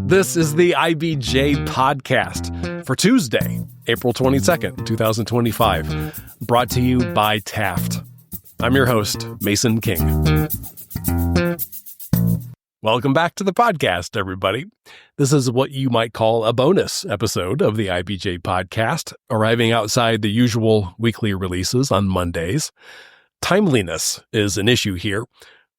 This is the IBJ podcast for Tuesday, April 22nd, 2025, brought to you by Taft. I'm your host, Mason King. Welcome back to the podcast, everybody. This is what you might call a bonus episode of the IBJ podcast, arriving outside the usual weekly releases on Mondays. Timeliness is an issue here.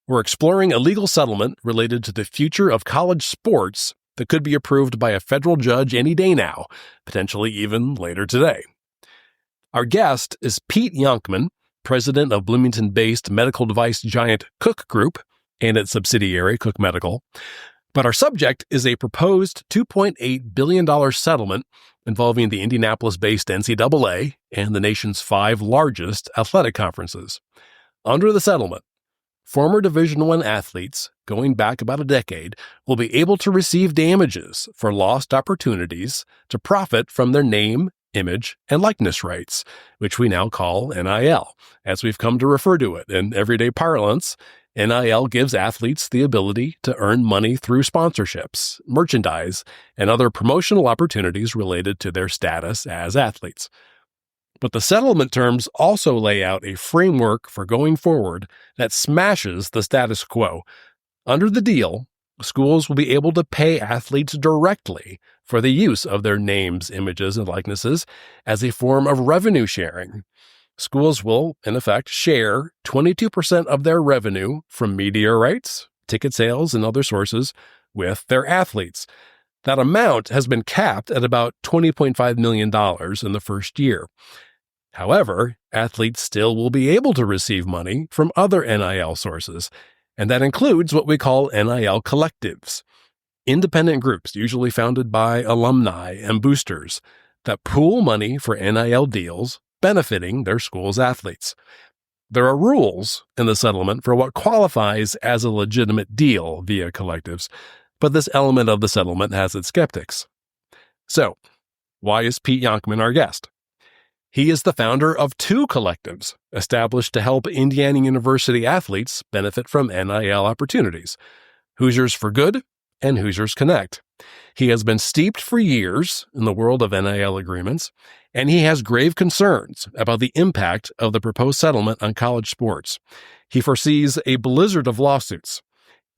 We're exploring a legal settlement related to the future of college sports that could be approved by a federal judge any day now, potentially even later today. Our guest is Pete Yonkman, president of Bloomington-based medical device giant Cook Group and its subsidiary, Cook Medical. But our subject is a proposed $2.8 billion settlement involving the Indianapolis-based NCAA and the nation's 5 largest athletic conferences. Under the settlement, former Division I athletes, going back about a decade, will be able to receive damages for lost opportunities to profit from their name, image, and likeness rights, which we now call NIL. As we've come to refer to it in everyday parlance, NIL gives athletes the ability to earn money through sponsorships, merchandise, and other promotional opportunities related to their status as athletes. But the settlement terms also lay out a framework for going forward that smashes the status quo. Under the deal, schools will be able to pay athletes directly for the use of their names, images, and likenesses as a form of revenue sharing. Schools will, in effect, share 22% of their revenue from media rights, ticket sales, and other sources with their athletes. That amount has been capped at about $20.5 million in the first year. However, athletes still will be able to receive money from other NIL sources, and that includes what we call NIL collectives, independent groups usually founded by alumni and boosters that pool money for NIL deals benefiting their school's athletes. There are rules in the settlement for what qualifies as a legitimate deal via collectives, but this element of the settlement has its skeptics. So, why is Pete Yonkman our guest? He is the founder of 2 collectives established to help Indiana University athletes benefit from NIL opportunities, Hoosiers for Good and Hoosiers Connect. He has been steeped for years in the world of NIL agreements, and he has grave concerns about the impact of the proposed settlement on college sports. He foresees a blizzard of lawsuits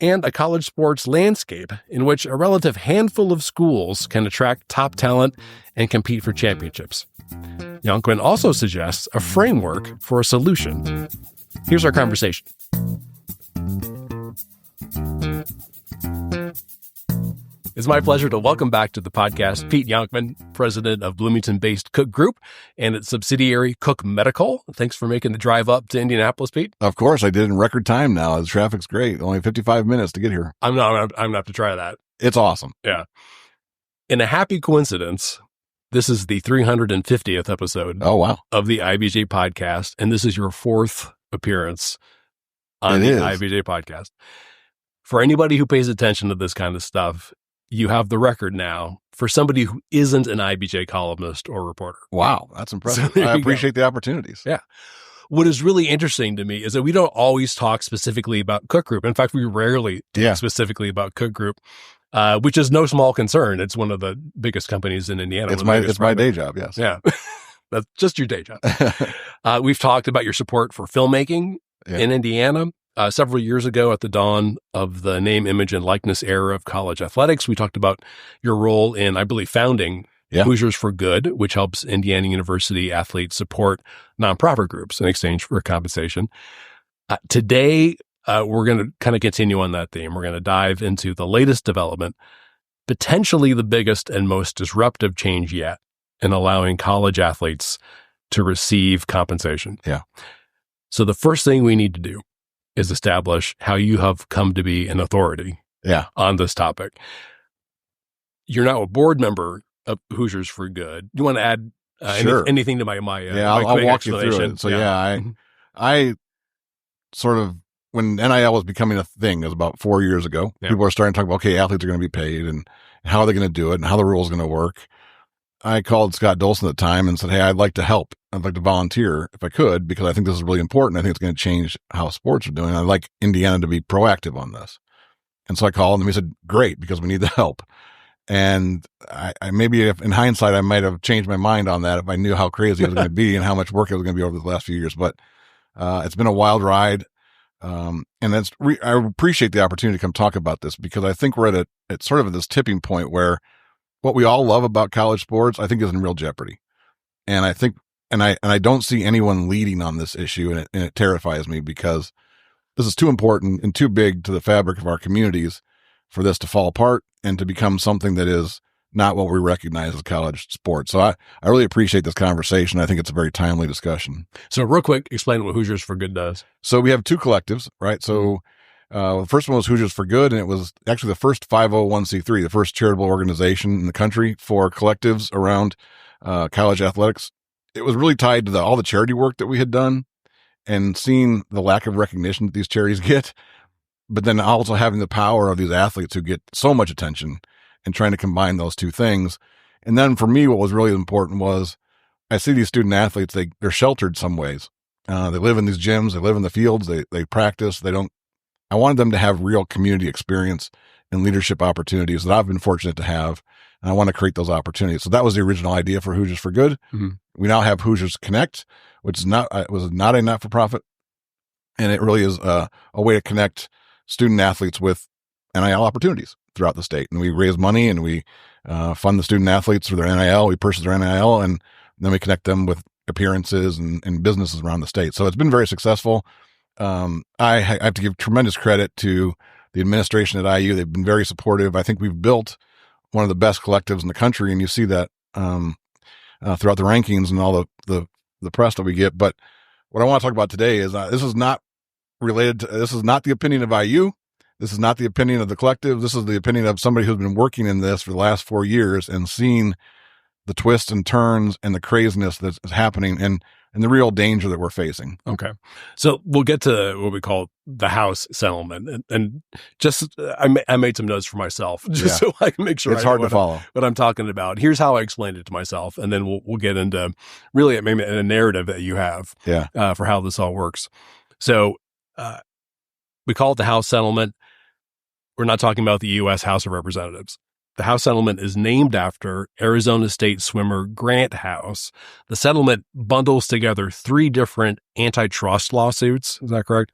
and a college sports landscape in which a relative handful of schools can attract top talent and compete for championships. Yonkman also suggests a framework for a solution. Here's our conversation. It's my pleasure to welcome back to the podcast Pete Yonkman, president of Bloomington-based Cook Group and its subsidiary Cook Medical. Thanks for making the drive up to Indianapolis, Pete. Of course, I did in record time now. The traffic's great. Only 55 minutes to get here. I'm gonna have to try that. It's awesome. Yeah. In a happy coincidence, this is the 350th episode of the IBJ podcast, and this is your 4th appearance on the IBJ podcast. For anybody who pays attention to this kind of stuff, you have the record now for somebody who isn't an IBJ columnist or reporter. Wow, that's impressive. I appreciate the opportunities. Yeah. What is really interesting to me is that we don't always talk specifically about Cook Group. In fact, we rarely talk specifically about Cook Group, which is no small concern. It's one of the biggest companies in Indiana. It's my day job, yes. Yeah. That's just your day job. We've talked about your support for filmmaking in Indiana. Several years ago, at the dawn of the name, image, and likeness era of college athletics, we talked about your role in, I believe, founding Hoosiers for Good, which helps Indiana University athletes support nonprofit groups in exchange for compensation. Today, we're going to kind of continue on that theme. We're going to dive into the latest development, potentially the biggest and most disruptive change yet in allowing college athletes to receive compensation. Yeah. So the first thing we need to do is establish how you have come to be an authority on this topic. You're now a board member of Hoosiers for Good. You want to add anything to my I'll walk you through it. So I sort of, when NIL was becoming a thing, it was about 4 years ago. People were starting to talk about, okay, athletes are going to be paid and how are they going to do it and how the rules are going to work. I called Scott Dolson at the time and said, hey, I'd like to help. I'd like to volunteer if I could, because I think this is really important. I think it's going to change how sports are doing. I'd like Indiana to be proactive on this. And so I called him and he said, great, because we need the help. And I maybe if in hindsight, I might have changed my mind on that if I knew how crazy it was going to be and how much work it was going to be over the last few years. But it's been a wild ride. And I appreciate the opportunity to come talk about this because I think we're at sort of this tipping point where what we all love about college sports, I think, is in real jeopardy. And I think, and I don't see anyone leading on this issue, and it terrifies me because this is too important and too big to the fabric of our communities for this to fall apart and to become something that is not what we recognize as college sports. So I really appreciate this conversation. I think it's a very timely discussion. So real quick, explain what Hoosiers for Good does. So we have two collectives, right? So the first one was Hoosiers for Good, and it was actually the first 501c3, the first charitable organization in the country for collectives around college athletics. It was really tied to all the charity work that we had done and seeing the lack of recognition that these charities get, but then also having the power of these athletes who get so much attention and trying to combine those two things. And then for me, what was really important was I see these student athletes, they're sheltered some ways. They live in these gyms, they live in the fields, they practice, I wanted them to have real community experience and leadership opportunities that I've been fortunate to have. And I want to create those opportunities. So that was the original idea for Hoosiers for Good. Mm-hmm. We now have Hoosiers Connect, which is not a not-for-profit. And it really is a way to connect student athletes with NIL opportunities throughout the state. And we raise money and we fund the student athletes through their NIL. We purchase their NIL and then we connect them with appearances and businesses around the state. So it's been very successful. I have to give tremendous credit to the administration at IU. They've been very supportive. I think we've built one of the best collectives in the country, and you see that throughout the rankings and all the press that we get. But what I want to talk about today is this is not this is not the opinion of IU. This is not the opinion of the collective. This is the opinion of somebody who's been working in this for the last 4 years and seen the twists and turns and the craziness that's happening and the real danger that we're facing. Okay. So we'll get to what we call the House settlement. And just, I made some notes for myself just so I can make sure it's hard to follow what I'm talking about. Here's how I explained it to myself. And then we'll get into really maybe a narrative that you have for how this all works. So we call it the House settlement. We're not talking about the U.S. House of Representatives. The House settlement is named after Arizona State swimmer Grant House. The settlement bundles together 3 different antitrust lawsuits, is that correct,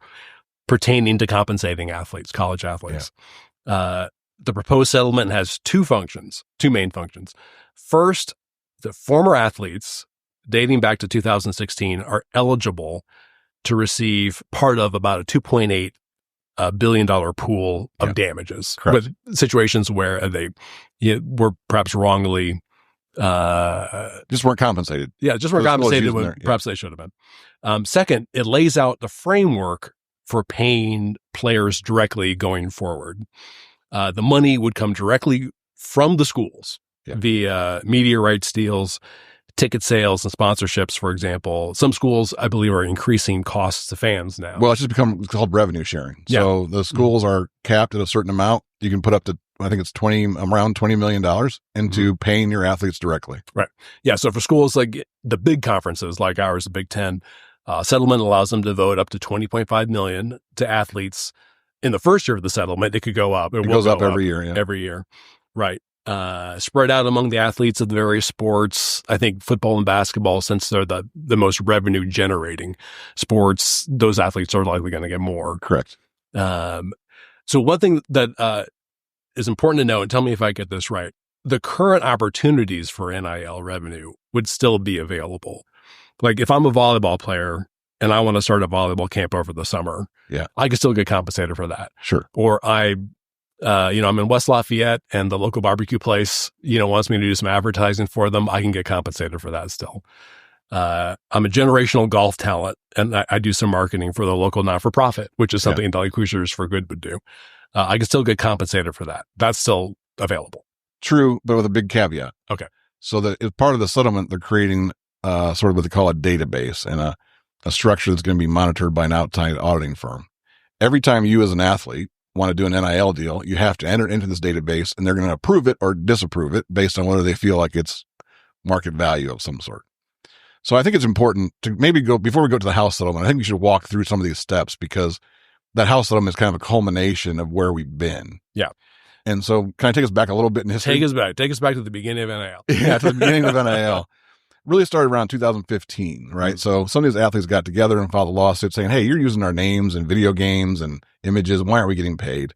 pertaining to compensating athletes, college athletes. Yeah. The proposed settlement has 2 main functions. First, the former athletes dating back to 2016 are eligible to receive part of about a $2.8 billion pool of damages. Correct. With situations where they were perhaps wrongly just weren't compensated. Yeah, just weren't compensated when perhaps they should have been. Second, it lays out the framework for paying players directly going forward. The money would come directly from the schools via media rights deals, ticket sales and sponsorships, for example. Some schools, I believe, are increasing costs to fans now. Well, it's called revenue sharing. Yeah. So the schools are capped at a certain amount. You can put up to, I think it's around $20 million into paying your athletes directly. Right. Yeah. So for schools like the big conferences like ours, the Big Ten, settlement allows them to devote up to $20.5 million to athletes. In the first year of the settlement, it could go up. It goes up every year. Yeah. Every year. Right. Spread out among the athletes of the various sports. I think football and basketball, since they're the most revenue generating sports, those athletes are likely going to get more. Correct. So one thing that is important to know, and tell me if I get this right, the current opportunities for NIL revenue would still be available. Like if I'm a volleyball player and I want to start a volleyball camp over the summer, I can still get compensated for that. Sure. Or I'm in West Lafayette and the local barbecue place, wants me to do some advertising for them. I can get compensated for that still. I'm a generational golf talent and I do some marketing for the local not-for-profit, which is something like Hoosiers for Good would do. I can still get compensated for that. That's still available. True, but with a big caveat. Okay. So that as part of the settlement, they're creating sort of what they call a database and a structure that's going to be monitored by an outside auditing firm. Every time you as an athlete want to do an NIL deal, you have to enter into this database and they're going to approve it or disapprove it based on whether they feel like it's market value of some sort. So I think it's important to maybe before we go to the House settlement, I think we should walk through some of these steps because that House settlement is kind of a culmination of where we've been. Yeah. And so can I take us back a little bit in history? Take us back to the beginning of NIL. Yeah, to the beginning of NIL. Really started around 2015, right? Mm-hmm. So some of these athletes got together and filed a lawsuit saying, hey, you're using our names and video games and images. Why aren't we getting paid?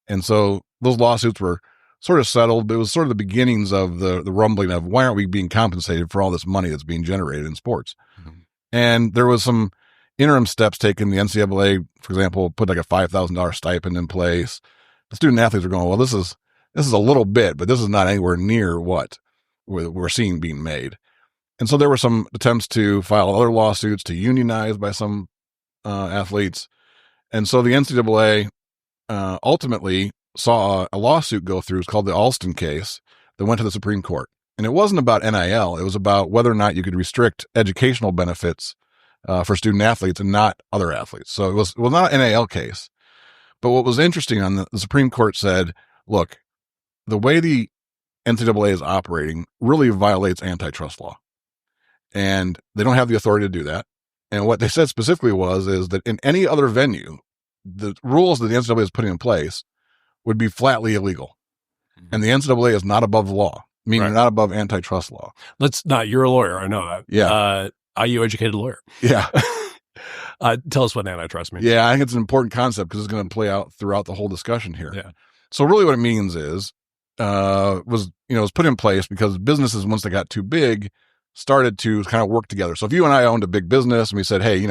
And so those lawsuits were sort of settled, but it was sort of the beginnings of the rumbling of why aren't we being compensated for all this money that's being generated in sports? Mm-hmm. And there was some interim steps taken. The NCAA, for example, put like a $5,000 stipend in place. The student athletes are going, well, this is a little bit, but this is not anywhere near what we're seeing being made. And so there were some attempts to file other lawsuits to unionize by some athletes. And so the NCAA ultimately saw a lawsuit go through. It's called the Alston case that went to the Supreme Court. And it wasn't about NIL. It was about whether or not you could restrict educational benefits for student athletes and not other athletes. So it was not an NIL case. But what was interesting on the Supreme Court said, look, the way the NCAA is operating really violates antitrust law. And they don't have the authority to do that. And what they said specifically is that in any other venue, the rules that the NCAA is putting in place would be flatly illegal. Mm-hmm. And the NCAA is not above the law, meaning not above antitrust law. You're a lawyer. I know that. Yeah. IU educated lawyer. Yeah. Tell us what antitrust means. Yeah, I think it's an important concept because it's going to play out throughout the whole discussion here. Yeah. So really what it means was put in place because businesses, once they got too big, started to kind of work together. So if you and I owned a big business and we said, hey,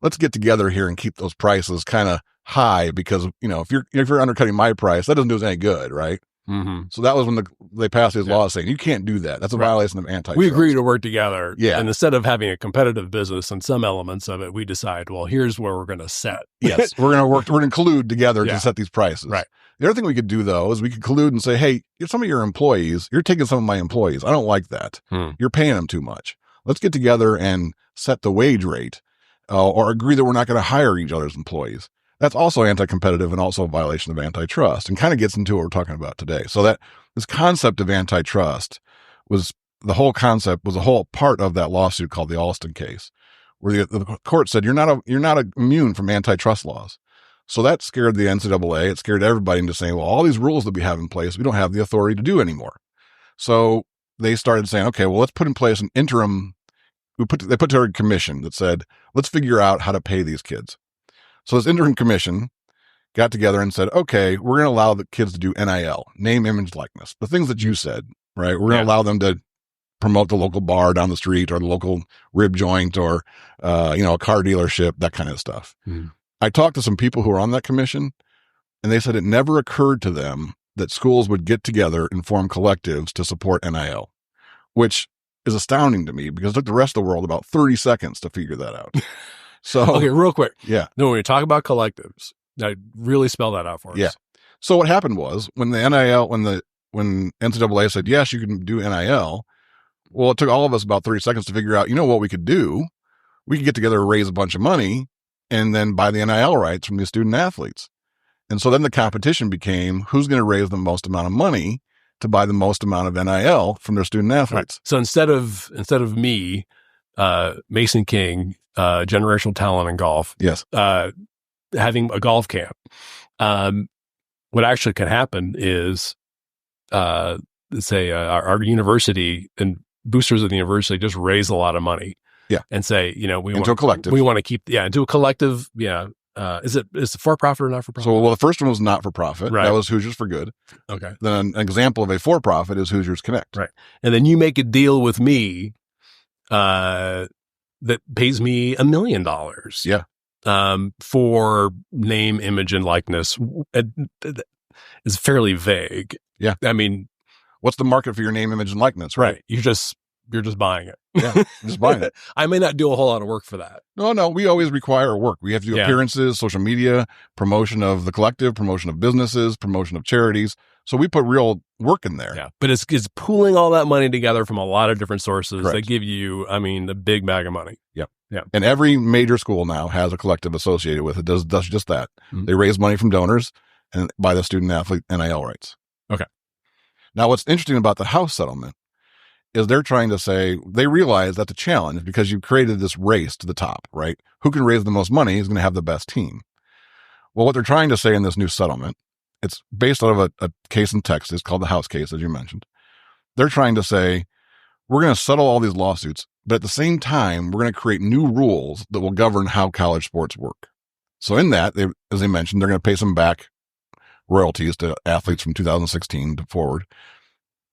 let's get together here and keep those prices kind of high because, if you're undercutting my price, that doesn't do us any good, right? Mm-hmm. So that was when they passed these laws saying you can't do that. That's a violation of antitrust. We agree to work together. Yeah. And instead of having a competitive business and some elements of it, we decide, well, here's where we're going to set. Yes. We're going to collude together to set these prices. Right. The other thing we could do, though, is we could collude and say, hey, some of your employees, you're taking some of my employees. I don't like that. You're paying them too much. Let's get together and set the wage rate or agree that we're not going to hire each other's employees. That's also anti-competitive and also a violation of antitrust and kind of gets into what we're talking about today. So that this concept of antitrust was a whole part of that lawsuit called the Alston case, where the court said you're not immune from antitrust laws. So that scared the NCAA. It scared everybody into saying, well, all these rules that we have in place, we don't have the authority to do anymore. So they started saying, okay, well, let's put in place an interim. They put together a commission that said, let's figure out how to pay these kids. So this interim commission got together and said, okay, we're going to allow the kids to do NIL, name, image, likeness, the things that you said, right? We're going to allow them to promote the local bar down the street or the local rib joint or, a car dealership, that kind of stuff. Mm. I talked to some people who were on that commission and they said it never occurred to them that schools would get together and form collectives to support NIL, which is astounding to me because it took the rest of the world about 30 seconds to figure that out. So, okay, real quick. Yeah. No, when you talk about collectives, now really spell that out for us. Yeah. So what happened was when the NIL, when NCAA said, yes, you can do NIL, well, it took all of us about 30 seconds to figure out, what we could do? We could get together and raise a bunch of money and then buy the NIL rights from the student athletes. And so then the competition became who's going to raise the most amount of money to buy the most amount of NIL from their student athletes. Right. So instead of me, Mason King, generational talent in golf. Yes. Having a golf camp. What actually could happen is, say, our university and boosters of the university just raise a lot of money. Yeah. And say, into a collective. We want to keep, into a collective. Yeah. Is it for profit or not for profit? So, well, the first one was not for profit. Right. That was Hoosiers for Good. Okay. Then an example of a for profit is Hoosiers Connect. Right. And then you make a deal with me, that pays me $1 million. Yeah. For name, image, and likeness. It's fairly vague. Yeah. I mean, what's the market for your name, image, and likeness? Right. You're just buying it. Yeah. Just buying it. I may not do a whole lot of work for that. No. We always require work. We have to do appearances, social media, promotion of the collective, promotion of businesses, promotion of charities. So we put real work in there. Yeah. But it's pooling all that money together from a lot of different sources. Correct. That give you, the big bag of money. Yep. Yeah. And every major school now has a collective associated with it. Does just that. Mm-hmm. They raise money from donors and buy the student athlete NIL rights. Okay. Now, what's interesting about the House settlement is they're trying to say they realize that's a challenge because you've created this race to the top, right? Who can raise the most money is going to have the best team. Well, what they're trying to say in this new settlement It's based out of a case in Texas called the House case, as you mentioned. They're trying to say, we're going to settle all these lawsuits, but at the same time, we're going to create new rules that will govern how college sports work. So in that, as they mentioned, they're going to pay some back royalties to athletes from 2016 to forward.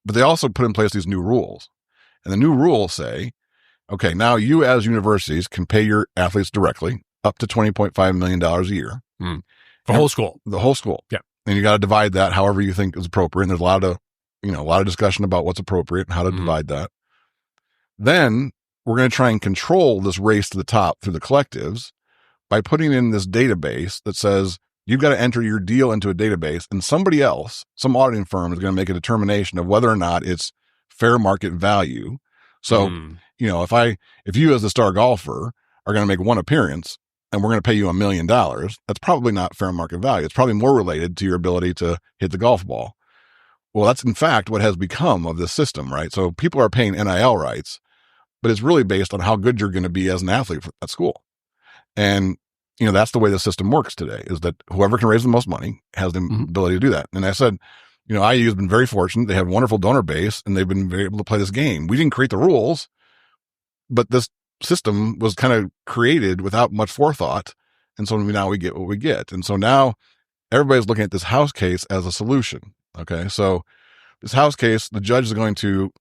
But they also put in place these new rules. And the new rules say, okay, now you as universities can pay your athletes directly up to $20.5 million a year. The whole school. The whole school. Yeah. And you got to divide that however you think is appropriate. And there's a lot of discussion about what's appropriate and how to divide that. Then we're going to try and control this race to the top through the collectives by putting in this database that says you've got to enter your deal into a database, and somebody else, some auditing firm, is going to make a determination of whether or not it's fair market value. So, if you as the star golfer are going to make one appearance and we're going to pay you $1 million, that's probably not fair market value. It's probably more related to your ability to hit the golf ball. Well, that's in fact what has become of this system, right? So people are paying NIL rights, but it's really based on how good you're going to be as an athlete at school. And, that's the way the system works today, is that whoever can raise the most money has the ability to do that. And I said, IU has been very fortunate. They have a wonderful donor base and they've been very able to play this game. We didn't create the rules, but this system was kind of created without much forethought. And so now we get what we get. And so now everybody's looking at this House case as a solution. Okay. So this House case, the judge is going to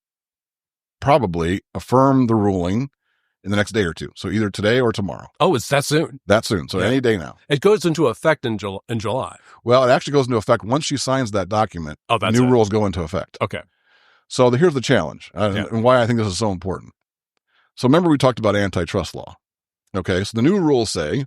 probably affirm the ruling in the next day or two. So either today or tomorrow. Oh, it's that soon? That soon. So any day now. It goes into effect in July. Well, it actually goes into effect once she signs that document. Oh, that's new rules go into effect. Okay. So here's the challenge and why I think this is so important. So remember we talked about antitrust law. Okay. So the new rules say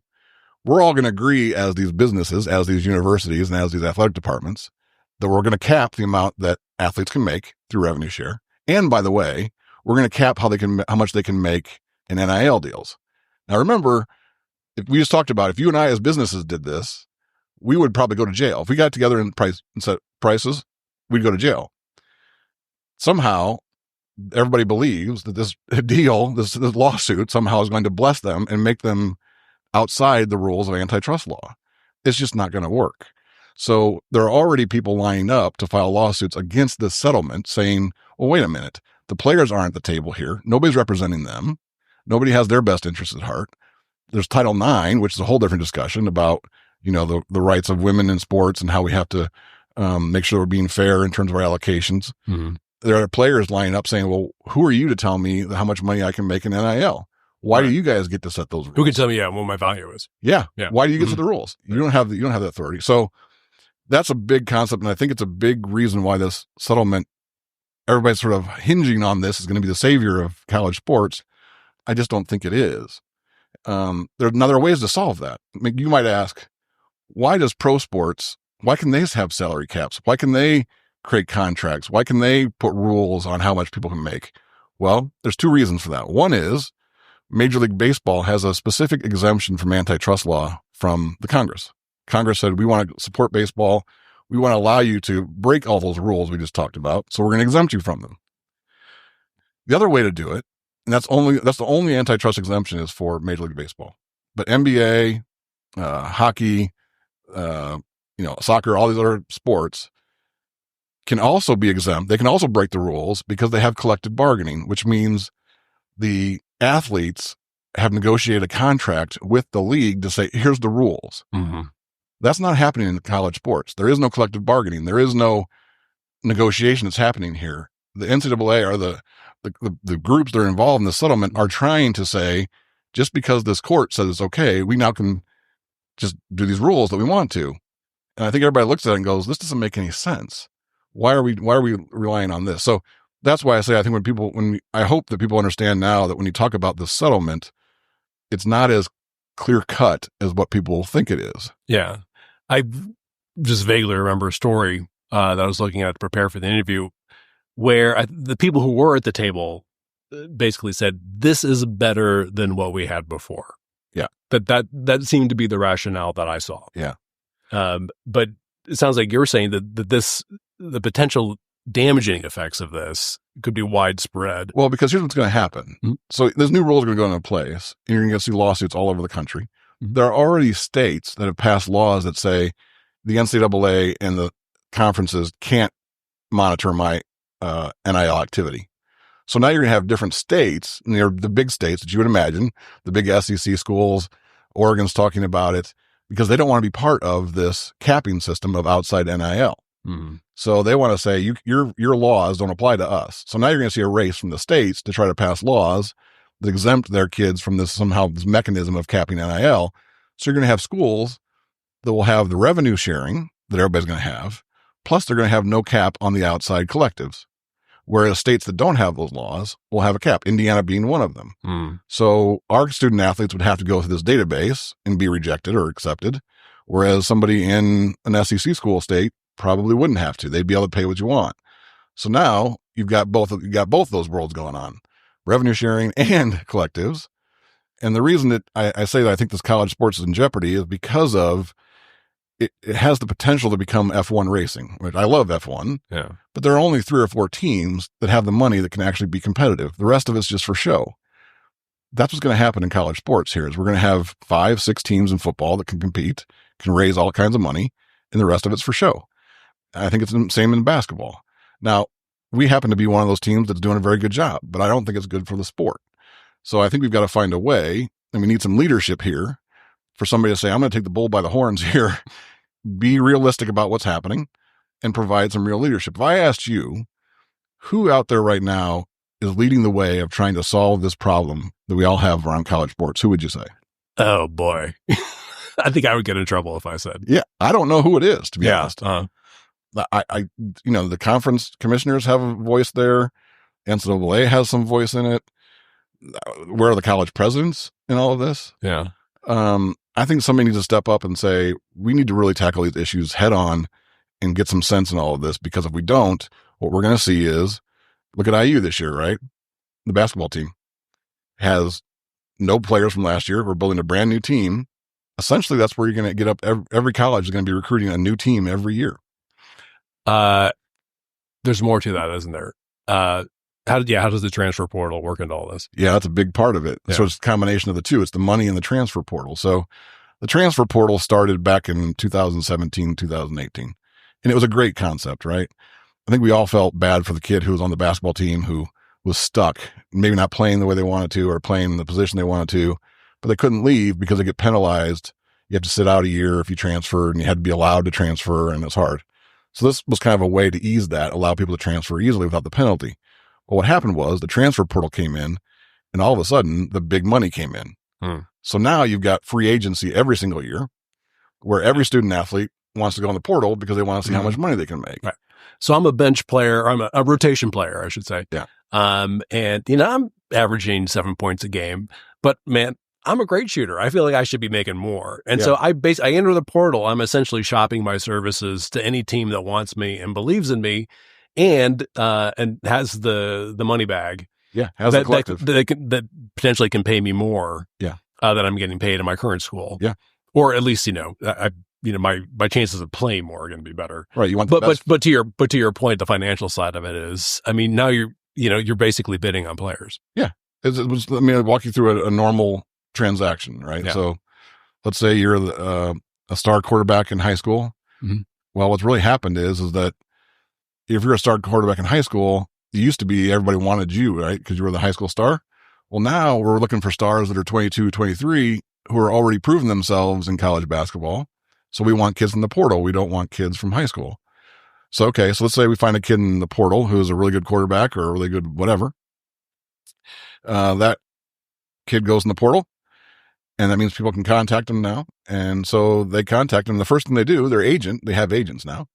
we're all going to agree as these businesses, as these universities, and as these athletic departments that we're going to cap the amount that athletes can make through revenue share. And by the way, we're going to cap how much they can make in NIL deals. Now, remember, if we just talked about if you and I as businesses did this, we would probably go to jail. If we got together and set prices, we'd go to jail. Somehow, everybody believes that this deal, this lawsuit, somehow is going to bless them and make them outside the rules of antitrust law. It's just not going to work. So there are already people lining up to file lawsuits against this settlement saying, well, wait a minute. The players aren't at the table here. Nobody's representing them. Nobody has their best interests at heart. There's Title IX, which is a whole different discussion about, the rights of women in sports and how we have to make sure we're being fair in terms of our allocations. Mm-hmm. There are players lining up saying, well, who are you to tell me how much money I can make in NIL? Why do you guys get to set those rules? Who can tell me, what my value is? Yeah. Why do you get to set the rules? You don't have that authority. So that's a big concept. And I think it's a big reason why this settlement, everybody's sort of hinging on this is going to be the savior of college sports. I just don't think it is. There are ways to solve that. I mean, you might ask, why does pro sports, why can they have salary caps? Why can they create contracts? Why can they put rules on how much people can make? Well, there's two reasons for that. One is Major League Baseball has a specific exemption from antitrust law from the Congress. Congress said, we want to support baseball. We want to allow you to break all those rules we just talked about. So we're going to exempt you from them. The other way to do it, and that's the only antitrust exemption is for Major League Baseball. But NBA, hockey, soccer, all these other sports can also be exempt. They can also break the rules because they have collective bargaining, which means the athletes have negotiated a contract with the league to say, here's the rules. Mm-hmm. That's not happening in college sports. There is no collective bargaining. There is no negotiation that's happening here. The NCAA or the groups that are involved in the settlement are trying to say, just because this court says it's okay, we now can just do these rules that we want to. And I think everybody looks at it and goes, this doesn't make any sense. Why are we relying on this? So that's why I say, I think I hope that people understand now that when you talk about the settlement, it's not as clear cut as what people think it is. Yeah. I just vaguely remember a story that I was looking at to prepare for the interview where the people who were at the table basically said, this is better than what we had before. Yeah. That seemed to be the rationale that I saw. Yeah. But it sounds like you're saying that the potential damaging effects of this could be widespread. Well, because here's what's going to happen. Mm-hmm. So those new rules are going to go into place, and you're going to see lawsuits all over the country. Mm-hmm. There are already states that have passed laws that say, the NCAA and the conferences can't monitor my NIL activity. So now you're going to have different states, and they're the big states that you would imagine, the big SEC schools. Oregon's talking about it because they don't want to be part of this capping system of outside NIL. Mm-hmm. So they want to say your laws don't apply to us. So now you're going to see a race from the states to try to pass laws that exempt their kids from this mechanism of capping NIL. So you're going to have schools that will have the revenue sharing that everybody's going to have, plus they're going to have no cap on the outside collectives. Whereas states that don't have those laws will have a cap, Indiana being one of them. Mm. So our student athletes would have to go through this database and be rejected or accepted, whereas somebody in an SEC school state probably wouldn't have to. They'd be able to pay what you want. So now you've got both those worlds going on, revenue sharing and collectives. And the reason that I say that I think this college sports is in jeopardy is because of it has the potential to become F1 racing, which I love F1. Yeah. But there are only 3 or 4 teams that have the money that can actually be competitive. The rest of it's just for show. That's what's going to happen in college sports here is we're going to have 5, 6 teams in football that can compete, can raise all kinds of money, and the rest of it's for show. I think it's the same in basketball. Now, we happen to be one of those teams that's doing a very good job, but I don't think it's good for the sport. So I think we've got to find a way, and we need some leadership here for somebody to say, I'm going to take the bull by the horns here, be realistic about what's happening, and provide some real leadership. If I asked you, who out there right now is leading the way of trying to solve this problem that we all have around college sports, who would you say? Oh, boy. I think I would get in trouble if I said. Yeah, I don't know who it is, to be honest. Uh-huh. The conference commissioners have a voice there. NCAA has some voice in it. Where are the college presidents in all of this? Yeah. I think somebody needs to step up and say, we need to really tackle these issues head on and get some sense in all of this, because if we don't, what we're going to see is, look at IU this year, right? The basketball team has no players from last year. We're building a brand new team. Essentially, that's where you're going to get up. Every college is going to be recruiting a new team every year. There's more to that, isn't there? How does the transfer portal work into all this? Yeah, that's a big part of it. Yeah. So it's a combination of the two. It's the money and the transfer portal. So the transfer portal started back in 2017, 2018. And it was a great concept, right? I think we all felt bad for the kid who was on the basketball team who was stuck, maybe not playing the way they wanted to or playing in the position they wanted to, but they couldn't leave because they get penalized. You have to sit out a year if you transfer, and you had to be allowed to transfer, and it's hard. So this was kind of a way to ease that, allow people to transfer easily without the penalty. Well, what happened was the transfer portal came in, and all of a sudden the big money came in. So now you've got free agency every single year where every student athlete wants to go in the portal because they want to see how much money they can make. Right. So I'm a bench player. I'm a rotation player, I should say. Yeah. And I'm averaging 7 points a game, but man, I'm a great shooter. I feel like I should be making more. And so I enter the portal. I'm essentially shopping my services to any team that wants me and believes in me, and has the money bag. Yeah, has the collective that potentially can pay me more. Yeah, than I'm getting paid in my current school. Yeah, or at least my chances of playing more are going to be better. Right. You want the best. But to your point, the financial side of it is, I mean, now you're basically bidding on players. Yeah. Let me walk you through a normal transaction, right? Yeah. So let's say you're a star quarterback in high school. Mm-hmm. Well, what's really happened is that if you're a star quarterback in high school, it used to be everybody wanted you, right? Because you were the high school star. Well, now we're looking for stars that are 22, 23 who are already proven themselves in college basketball. So we want kids in the portal. We don't want kids from high school. So, okay. So let's say we find a kid in the portal who's a really good quarterback or a really good whatever. That kid goes in the portal, and that means people can contact him now. And so they contact him. The first thing they do, they have agents now.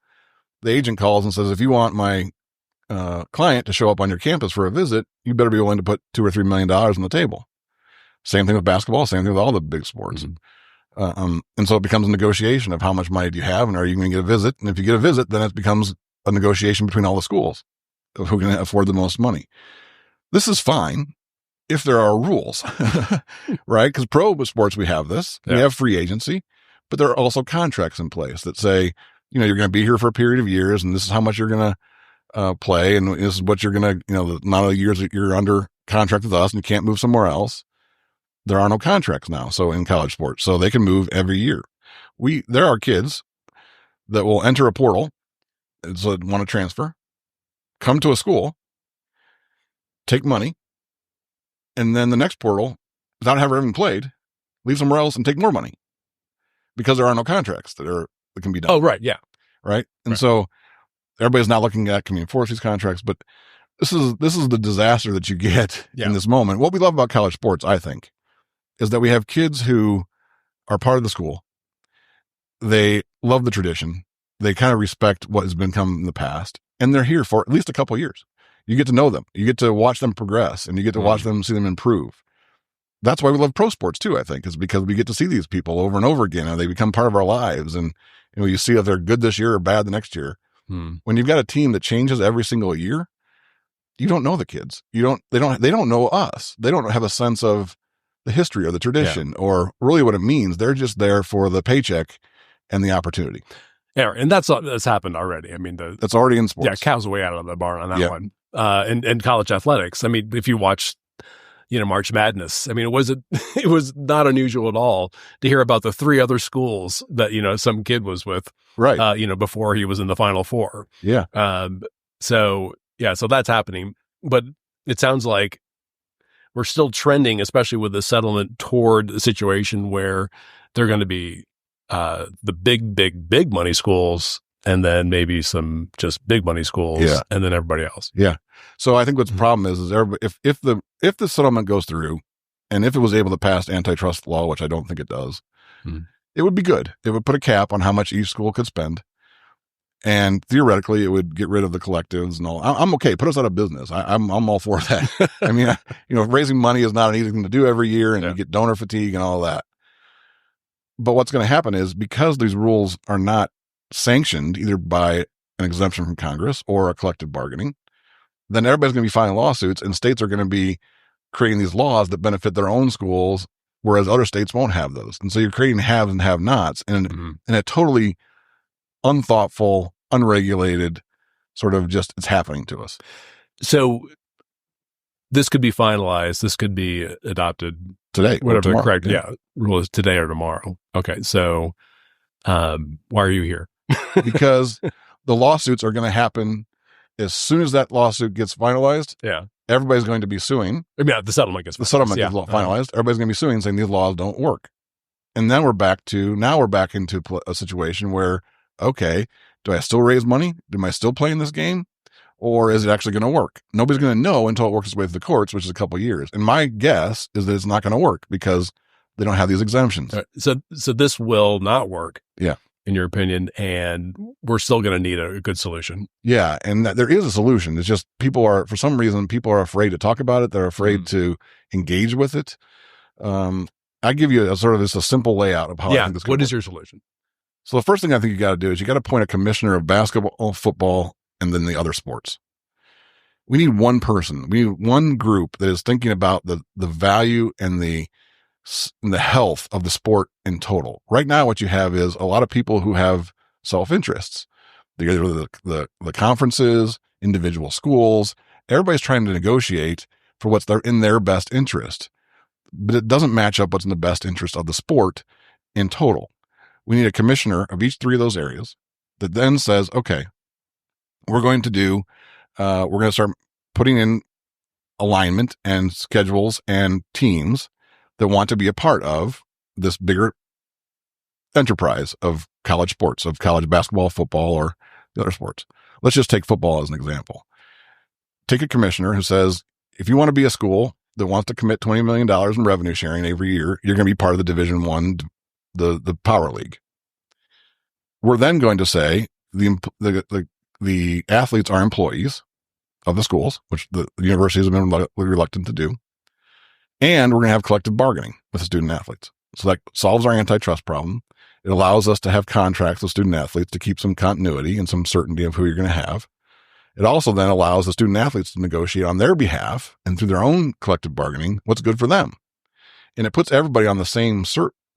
The agent calls and says, if you want my client to show up on your campus for a visit, you better be willing to put $2 or $3 million on the table. Same thing with basketball. Same thing with all the big sports. Mm-hmm. And so it becomes a negotiation of how much money do you have, and are you going to get a visit? And if you get a visit, then it becomes a negotiation between all the schools of who can afford the most money. This is fine if there are rules, right? Because pro sports, we have this. Yeah. We have free agency, but there are also contracts in place that say, you're going to be here for a period of years, and this is how much you're going to play, and this is what you're going to, the amount of years that you're under contract with us, and you can't move somewhere else. There are no contracts now, so in college sports, so they can move every year. There are kids that will enter a portal, so they want to transfer, come to a school, take money, and then the next portal, without having even played, leave somewhere else and take more money because there are no contracts that can be done. Oh, right. Yeah. Right. And so everybody's not looking at, can we enforce these contracts? But this is the disaster that you get in this moment. What we love about college sports, I think, is that we have kids who are part of the school. They love the tradition. They kind of respect what has been come in the past, and they're here for at least a couple of years. You get to know them. You get to watch them progress, and you get to watch them, see them improve. That's why we love pro sports too, I think, is because we get to see these people over and over again, and they become part of our lives. And you see if they're good this year or bad the next year. When you've got a team that changes every single year, you don't know the kids. They don't know us. They don't have a sense of the history or the tradition or really what it means. They're just there for the paycheck and the opportunity. Yeah, and that's happened already. I mean, that's already in sports. Yeah, cow's way out of the barn on that one. And college athletics. I mean, if you watch, March Madness, I mean, it was not unusual at all to hear about the 3 other schools that, some kid was with, right? Before he was in the Final Four. Yeah. So that's happening. But it sounds like we're still trending, especially with the settlement, toward a situation where they're going to be the big money schools, and then maybe some just big money schools, and then everybody else. Yeah. So I think what's the problem is if the settlement goes through, and if it was able to pass antitrust law, which I don't think it does, it would be good. It would put a cap on how much each school could spend, and theoretically, it would get rid of the collectives and all. I'm okay. Put us out of business. I'm all for that. I mean, raising money is not an easy thing to do every year, and you get donor fatigue and all that. But what's going to happen is, because these rules are not sanctioned either by an exemption from Congress or a collective bargaining, then everybody's going to be filing lawsuits, and states are going to be creating these laws that benefit their own schools, whereas other states won't have those. And so you're creating haves and have-nots in a totally unthoughtful, unregulated sort of just, it's happening to us. So this could be finalized. This could be adopted today, whatever the correct rule is, today or tomorrow. Okay, so why are you here? Because the lawsuits are going to happen as soon as that lawsuit gets finalized. Yeah, everybody's going to be suing. I mean, the settlement gets finalized. Everybody's going to be suing, saying these laws don't work. And then we're back into a situation where, okay, do I still raise money? Am I still playing this game? Or is it actually going to work? Nobody's going to know until it works its way through the courts, which is a couple of years. And my guess is that it's not going to work because they don't have these exemptions. So this will not work. Yeah. In your opinion, and we're still going to need a good solution. Yeah. And there is a solution. It's just for some reason, people are afraid to talk about it. They're afraid to engage with it. I give you a simple layout of how I think this could work. What is your solution? So the first thing I think you got to do is you got to appoint a commissioner of basketball, football, and then the other sports. We need one person. We need one group that is thinking about the value and the health of the sport in total. Right now, what you have is a lot of people who have self-interests. They're either the conferences, individual schools. Everybody's trying to negotiate for what's in their best interest, but it doesn't match up what's in the best interest of the sport in total. We need a commissioner of each 3 of those areas that then says, okay, we're going to start putting in alignment and schedules and teams that want to be a part of this bigger enterprise of college sports, of college basketball, football, or the other sports. Let's just take football as an example. Take a commissioner who says, if you want to be a school that wants to commit $20 million in revenue sharing every year, you're going to be part of the Division I, the Power League. We're then going to say the athletes are employees of the schools, which the universities have been reluctant to do. And we're going to have collective bargaining with the student athletes. So that solves our antitrust problem. It allows us to have contracts with student athletes to keep some continuity and some certainty of who you're going to have. It also then allows the student athletes to negotiate on their behalf and through their own collective bargaining what's good for them. And it puts everybody on the same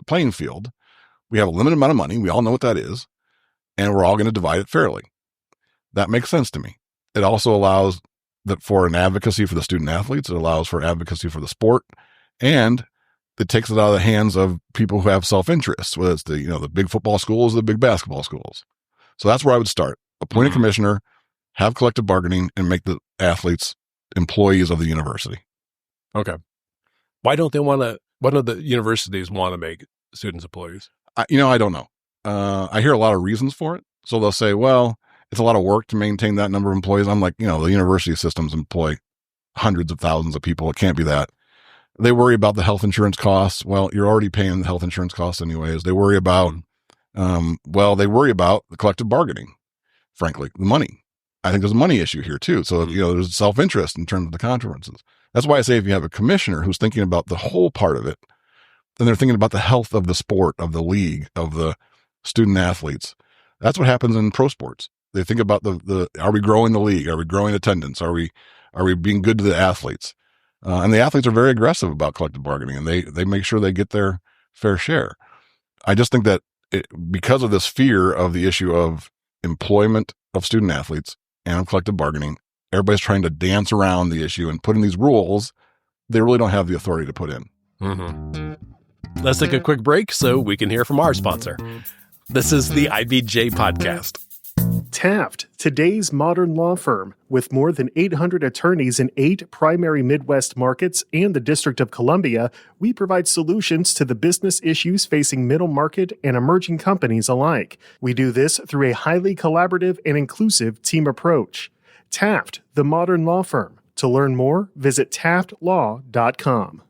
playing field. We have a limited amount of money. We all know what that is. And we're all going to divide it fairly. That makes sense to me. It also allows that for an advocacy for the student athletes. It allows for advocacy for the sport, and it takes it out of the hands of people who have self-interest, whether it's the big football schools, the big basketball schools. So that's where I would start. Appoint a commissioner, have collective bargaining, and make the athletes employees of the university. Okay. Why don't the universities want to make students employees? I don't know. I hear a lot of reasons for it. So they'll say, well, it's a lot of work to maintain that number of employees. I'm like, the university systems employ hundreds of thousands of people. It can't be that. They worry about the health insurance costs. Well, you're already paying the health insurance costs anyways. They worry about, the collective bargaining, frankly, the money. I think there's a money issue here too. So, there's self-interest in terms of the conferences. That's why I say if you have a commissioner who's thinking about the whole part of it, then they're thinking about the health of the sport, of the league, of the student athletes. That's what happens in pro sports. They think about are we growing the league? Are we growing attendance? Are we being good to the athletes? And the athletes are very aggressive about collective bargaining, and they make sure they get their fair share. I just think that because of this fear of the issue of employment of student athletes and of collective bargaining, everybody's trying to dance around the issue and put in these rules they really don't have the authority to put in. Let's take a quick break so we can hear from our sponsor. This is the IBJ Podcast. Taft, today's modern law firm. With more than 800 attorneys in 8 primary Midwest markets and the District of Columbia, we provide solutions to the business issues facing middle market and emerging companies alike. We do this through a highly collaborative and inclusive team approach. Taft, the modern law firm. To learn more, visit taftlaw.com.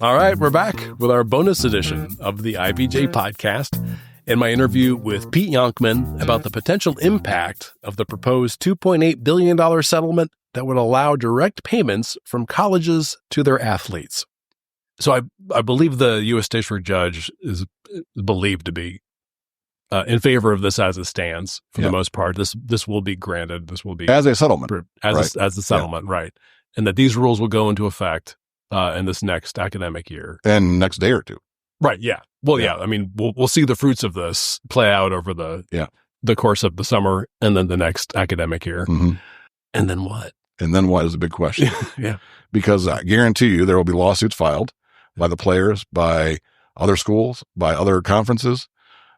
All right, we're back with our bonus edition of the IBJ Podcast and my interview with Pete Yonkman about the potential impact of the proposed $2.8 billion settlement that would allow direct payments from colleges to their athletes. So I believe the U.S. District Judge is believed to be in favor of this as it stands for the most part. This will be granted. This will be as a settlement, as a settlement, right? And that these rules will go into effect in this next academic year and next day or two. Right. Yeah. Well, yeah. I mean, we'll see the fruits of this play out over the course of the summer and then the next academic year. And then what? And then what is a big question. Yeah. Because I guarantee you there will be lawsuits filed by the players, by other schools, by other conferences,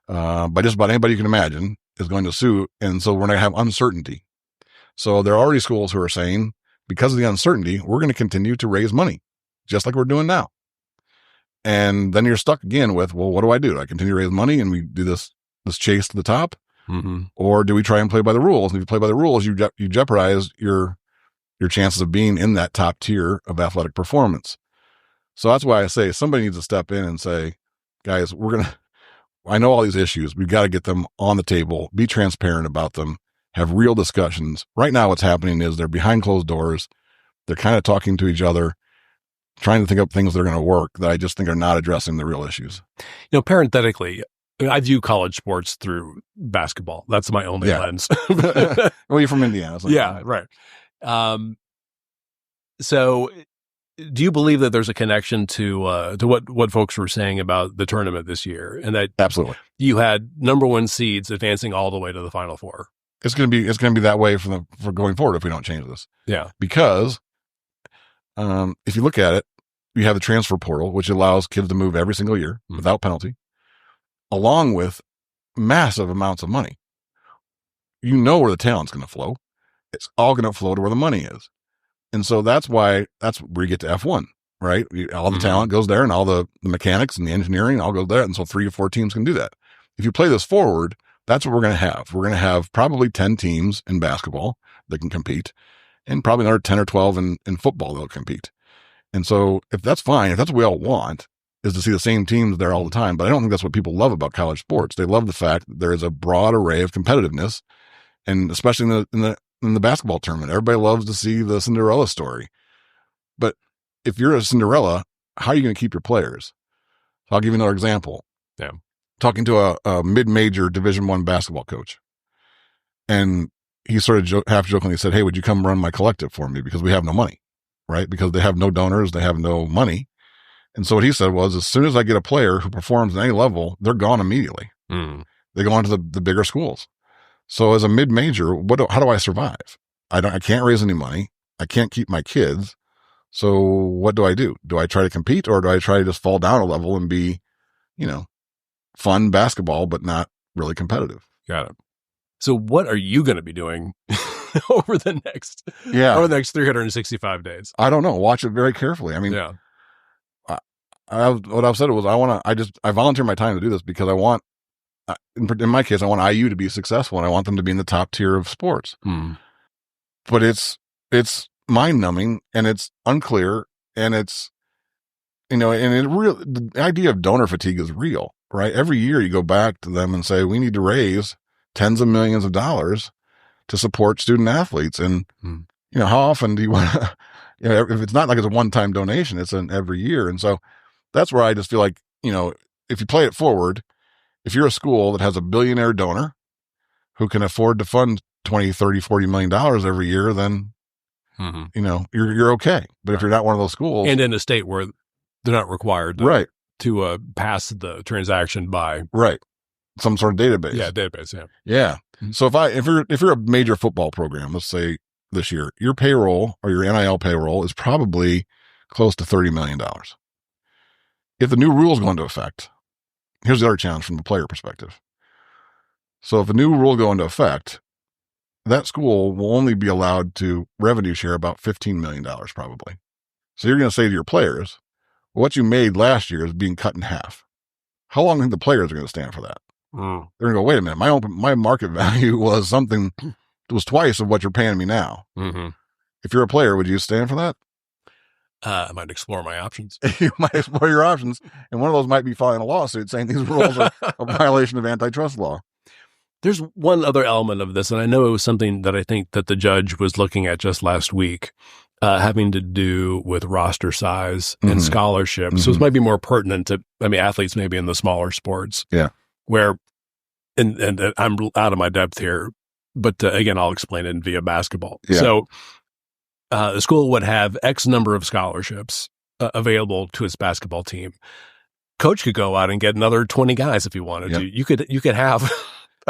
by just about anybody you can imagine is going to sue. And so we're going to have uncertainty. So there are already schools who are saying, because of the uncertainty, we're going to continue to raise money, just like we're doing now. And then you're stuck again with, well, what do? Do I continue to raise money and we do this chase to the top? Or do we try and play by the rules? And if you play by the rules, you jeopardize your chances of being in that top tier of athletic performance. So that's why I say somebody needs to step in and say, guys, I know all these issues. We've got to get them on the table, be transparent about them, have real discussions. Right now, what's happening is they're behind closed doors. They're kind of talking to each other, trying to think up things that are going to work that I just think are not addressing the real issues. Parenthetically, I view college sports through basketball. That's my only lens. Well, you're from Indiana. So right. So do you believe that there's a connection to what folks were saying about the tournament this year, and that absolutely you had number 1 seeds advancing all the way to the Final Four? It's going to be that way for going forward if we don't change this. Yeah, because if you look at it, you have the transfer portal, which allows kids to move every single year without penalty, along with massive amounts of money. You know where the talent's going to flow. It's all going to flow to where the money is. And so that's where you get to F1, right? All the talent goes there and all the mechanics and the engineering all goes there. And so 3 or 4 teams can do that. If you play this forward, that's what we're going to have. We're going to have probably 10 teams in basketball that can compete and probably another 10 or 12 in football that'll compete. And so if that's fine, if that's what we all want, is to see the same teams there all the time. But I don't think that's what people love about college sports. They love the fact that there is a broad array of competitiveness, and especially in the basketball tournament, everybody loves to see the Cinderella story. But if you're a Cinderella, how are you going to keep your players? So I'll give you another example. Yeah. Talking to a mid-major Division I basketball coach, and he sort of half jokingly said, "Hey, would you come run my collective for me? Because we have no money, right? Because they have no donors, they have no money." And so what he said was, as soon as I get a player who performs at any level, they're gone immediately. They go on to the bigger schools. So as a mid-major, how do I survive? I can't raise any money. I can't keep my kids. So what do? Do I try to compete, or do I try to just fall down a level and be, fun basketball, but not really competitive. Got it. So what are you going to be doing over the next 365 days? I don't know. Watch it very carefully. I mean, what I've said was I volunteer my time to do this because I want, in my case, I want IU to be successful and I want them to be in the top tier of sports. But it's mind numbing and it's unclear and it's, the idea of donor fatigue is real, right? Every year you go back to them and say, we need to raise tens of millions of dollars to support student athletes. And, how often do you want to, if it's not like it's a one-time donation, it's an every year. And so that's where I just feel like, if you play it forward, if you're a school that has a billionaire donor who can afford to fund 20, 30, 40 million dollars every year, then, you're okay. But if you're not one of those schools. And in a state where they're not required to pass the transaction by some sort of database. Yeah, database. Yeah. So if you're a major football program, let's say this year, your payroll or your NIL payroll is probably close to $30 million. If the new rules go into effect, here's the other challenge from the player perspective. So if the new rule go into effect, that school will only be allowed to revenue share about $15 million probably. So you're going to say to your players, what you made last year is being cut in half. How long do you think the players are going to stand for that? They're going to go, wait a minute, my market value was something that was twice of what you're paying me now. If you're a player, would you stand for that? I might explore my options. You might explore your options. And one of those might be filing a lawsuit saying these rules are a violation of antitrust law. There's one other element of this, and I know it was something that I think that the judge was looking at just last week, having to do with roster size and scholarship. So it might be more pertinent to, athletes maybe in the smaller sports. Yeah. Where, and I'm out of my depth here, but again, I'll explain it via basketball. Yeah. So the school would have X number of scholarships available to its basketball team. Coach could go out and get another 20 guys if he wanted to. You could have...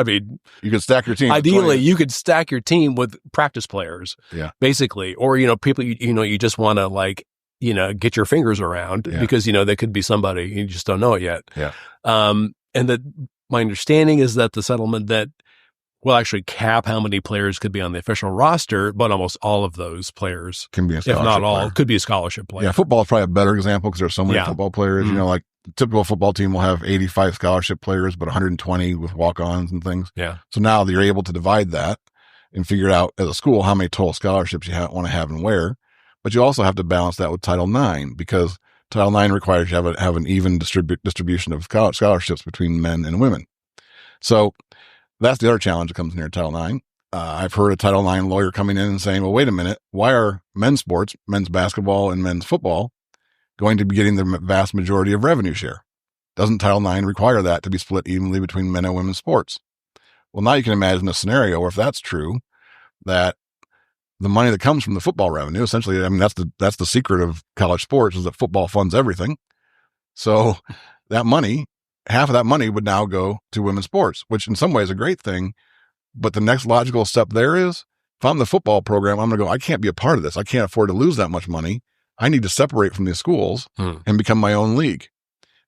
you could stack your team. Ideally, you could stack your team with practice players, basically, or people you just want to get your fingers around because they could be somebody you just don't know it yet. Yeah. And that my understanding is that the settlement that will actually cap how many players could be on the official roster, but almost all of those players can be a scholarship if not all, player. Could be a scholarship player. Yeah, football is probably a better example because there's so many football players. Like the typical football team will have 85 scholarship players, but 120 with walk-ons and things. Yeah. So now you're able to divide that and figure out as a school how many total scholarships you want to have and where. But you also have to balance that with Title IX because Title IX requires you to have an even distribution of scholarships between men and women. So that's the other challenge that comes near Title IX. I've heard a Title IX lawyer coming in and saying, well, wait a minute, why are men's sports, men's basketball and men's football going to be getting the vast majority of revenue share? Doesn't Title IX require that to be split evenly between men and women's sports? Well, now you can imagine a scenario where if that's true, that the money that comes from the football revenue, essentially, that's the secret of college sports is that football funds everything. So that money, half of that money would now go to women's sports, which in some ways is a great thing. But the next logical step there is, if I'm the football program, I'm going to go, I can't be a part of this. I can't afford to lose that much money. I need to separate from these schools and become my own league.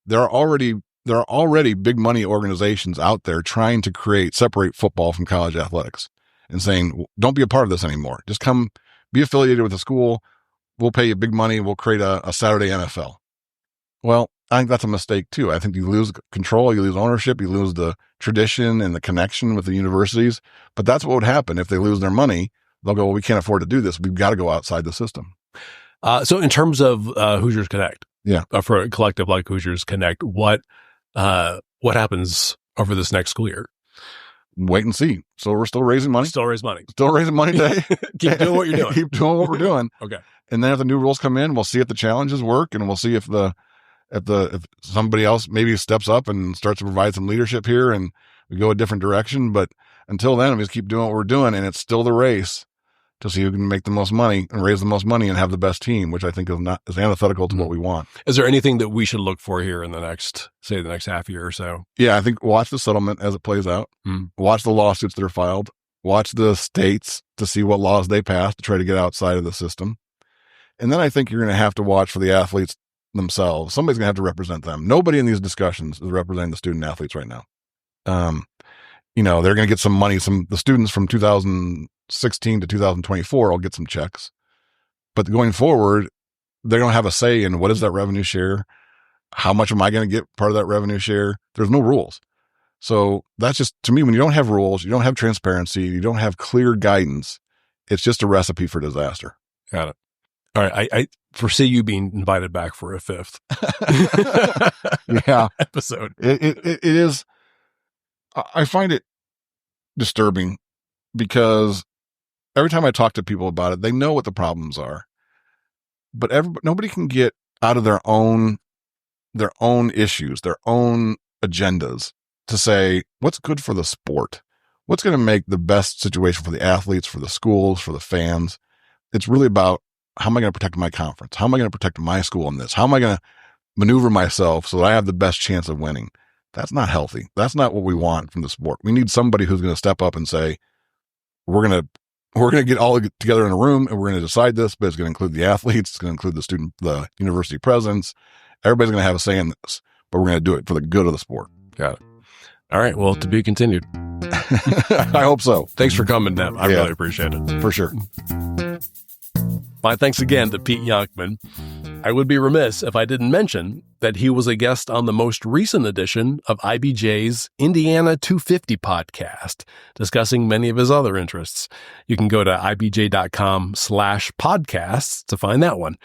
There are already big money organizations out there trying to separate football from college athletics and saying, don't be a part of this anymore. Just come be affiliated with a school. We'll pay you big money. We'll create a Saturday NFL. Well, I think that's a mistake too. I think you lose control, you lose ownership, you lose the tradition and the connection with the universities. But that's what would happen if they lose their money. They'll go, well, we can't afford to do this. We've got to go outside the system. So in terms of Hoosiers Connect, for a collective like Hoosiers Connect, what happens over this next school year? Wait and see. So we're still raising money. Still raising money today. Keep doing what you're doing. Keep doing what we're doing. Okay. And then if the new rules come in, we'll see if the challenges work, and we'll see if somebody else maybe steps up and starts to provide some leadership here, and we go a different direction. But until then, we just keep doing what we're doing, and it's still the race to see who can make the most money and raise the most money and have the best team, which I think is antithetical to what we want. Is there anything that we should look for here in the next half year or so? Yeah, I think watch the settlement as it plays out. Watch the lawsuits that are filed. Watch the states to see what laws they pass to try to get outside of the system. And then I think you're going to have to watch for the athletes themselves. Somebody's going to have to represent them. Nobody in these discussions is representing the student athletes right now. They're going to get some money. The students from 2016 to 2024 will get some checks. But going forward, they're going to have a say in what is that revenue share? How much am I going to get part of that revenue share? There's no rules. So that's just, to me, when you don't have rules, you don't have transparency, you don't have clear guidance, it's just a recipe for disaster. Got it. All right. I foresee you being invited back for a fifth episode. It is. I find it disturbing because every time I talk to people about it, they know what the problems are, but nobody can get out of their own issues, their own agendas to say what's good for the sport, what's going to make the best situation for the athletes, for the schools, for the fans. It's really about, how am I going to protect my conference? How am I going to protect my school in this? How am I going to maneuver myself so that I have the best chance of winning? That's not healthy. That's not what we want from the sport. We need somebody who's going to step up and say, we're going to get all together in a room and we're going to decide this, but it's going to include the athletes. It's going to include the university presidents. Everybody's going to have a say in this, but we're going to do it for the good of the sport. Got it. All right. Well, to be continued. I hope so. Thanks for coming, Deb. I really appreciate it. For sure. My thanks again to Pete Yonkman. I would be remiss if I didn't mention that he was a guest on the most recent edition of IBJ's Indiana 250 podcast, discussing many of his other interests. You can go to ibj.com/podcasts to find that one.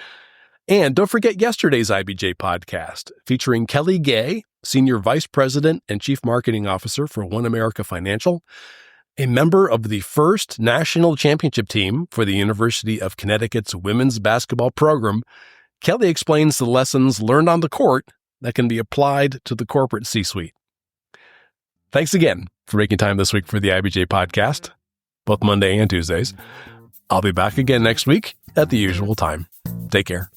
And don't forget yesterday's IBJ podcast, featuring Kelly Gay, Senior Vice President and Chief Marketing Officer for One America Financial, a member of the first national championship team for the University of Connecticut's women's basketball program. Kelly explains the lessons learned on the court that can be applied to the corporate C-suite. Thanks again for making time this week for the IBJ podcast, both Monday and Tuesdays. I'll be back again next week at the usual time. Take care.